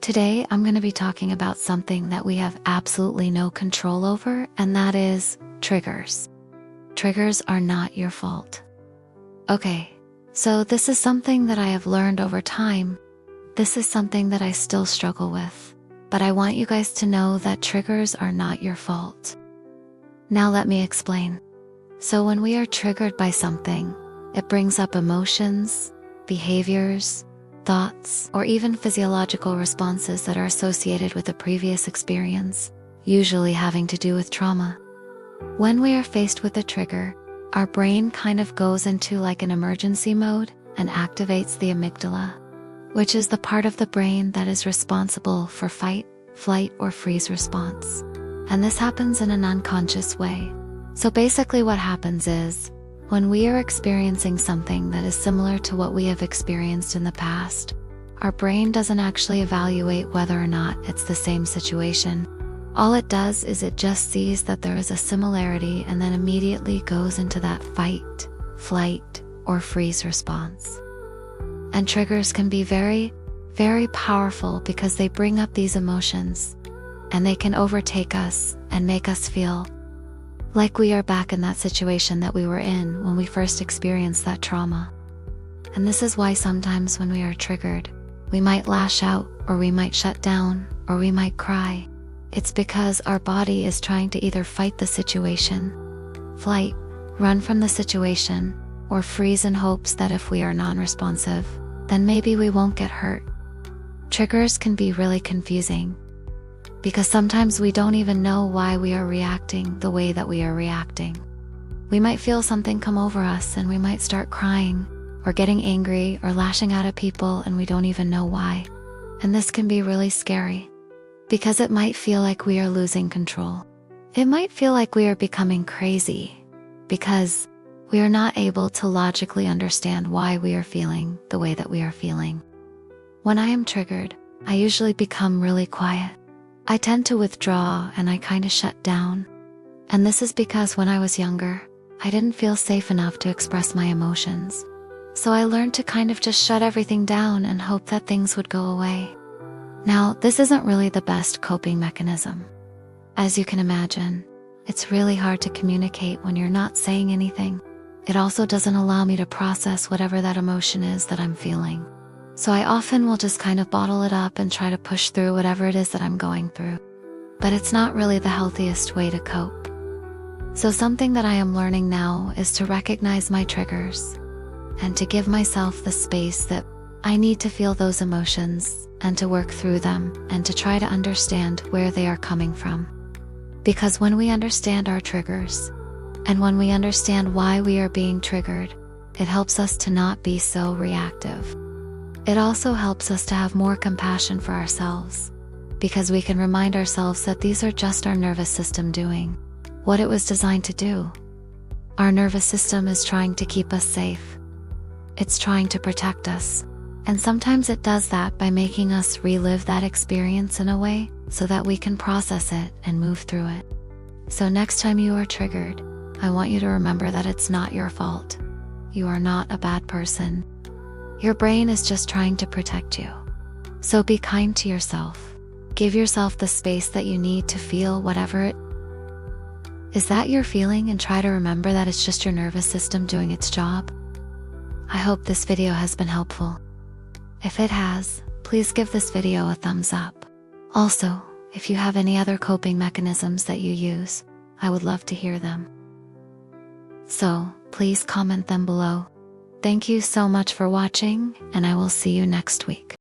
Today, I'm going to be talking about something that we have absolutely no control over, and that is triggers. Triggers are not your fault. Okay, so this is something that I have learned over time. This is something that I still struggle with, but I want you guys to know that triggers are not your fault. Now let me explain. So when we are triggered by something, it brings up emotions, behaviors, thoughts, or even physiological responses that are associated with a previous experience, usually having to do with trauma. When we are faced with a trigger, our brain kind of goes into like an emergency mode and activates the amygdala, which is the part of the brain that is responsible for fight, flight, or freeze response. And this happens in an unconscious way. So basically what happens is, when we are experiencing something that is similar to what we have experienced in the past, our brain doesn't actually evaluate whether or not it's the same situation. All it does is it just sees that there is a similarity and then immediately goes into that fight, flight, or freeze response. And triggers can be very, very powerful because they bring up these emotions, and they can overtake us and make us feel like we are back in that situation that we were in when we first experienced that trauma. And this is why sometimes when we are triggered, we might lash out, or we might shut down, or we might cry. It's because our body is trying to either fight the situation, flight, run from the situation, or freeze in hopes that if we are non-responsive, then maybe we won't get hurt. Triggers can be really confusing, because sometimes we don't even know why we are reacting the way that we are reacting. We might feel something come over us and we might start crying, or getting angry, or lashing out at people, and we don't even know why. And this can be really scary, because it might feel like we are losing control. It might feel like we are becoming crazy, because we are not able to logically understand why we are feeling the way that we are feeling. When I am triggered, I usually become really quiet. I tend to withdraw and I kind of shut down. And this is because when I was younger, I didn't feel safe enough to express my emotions. So I learned to kind of just shut everything down and hope that things would go away. Now, this isn't really the best coping mechanism. As you can imagine, it's really hard to communicate when you're not saying anything. It also doesn't allow me to process whatever that emotion is that I'm feeling. So I often will just kind of bottle it up and try to push through whatever it is that I'm going through. But it's not really the healthiest way to cope. So something that I am learning now is to recognize my triggers and to give myself the space that I need to feel those emotions and to work through them and to try to understand where they are coming from. Because when we understand our triggers and when we understand why we are being triggered, it helps us to not be so reactive. It also helps us to have more compassion for ourselves, because we can remind ourselves that these are just our nervous system doing what it was designed to do. Our nervous system is trying to keep us safe. It's trying to protect us. And sometimes it does that by making us relive that experience in a way so that we can process it and move through it. So next time you are triggered, I want you to remember that it's not your fault. You are not a bad person. Your brain is just trying to protect you. So be kind to yourself. Give yourself the space that you need to feel whatever it is that you're feeling, and try to remember that it's just your nervous system doing its job. I hope this video has been helpful. If it has, please give this video a thumbs up. Also, if you have any other coping mechanisms that you use, I would love to hear them. So, please comment them below. Thank you so much for watching, and I will see you next week.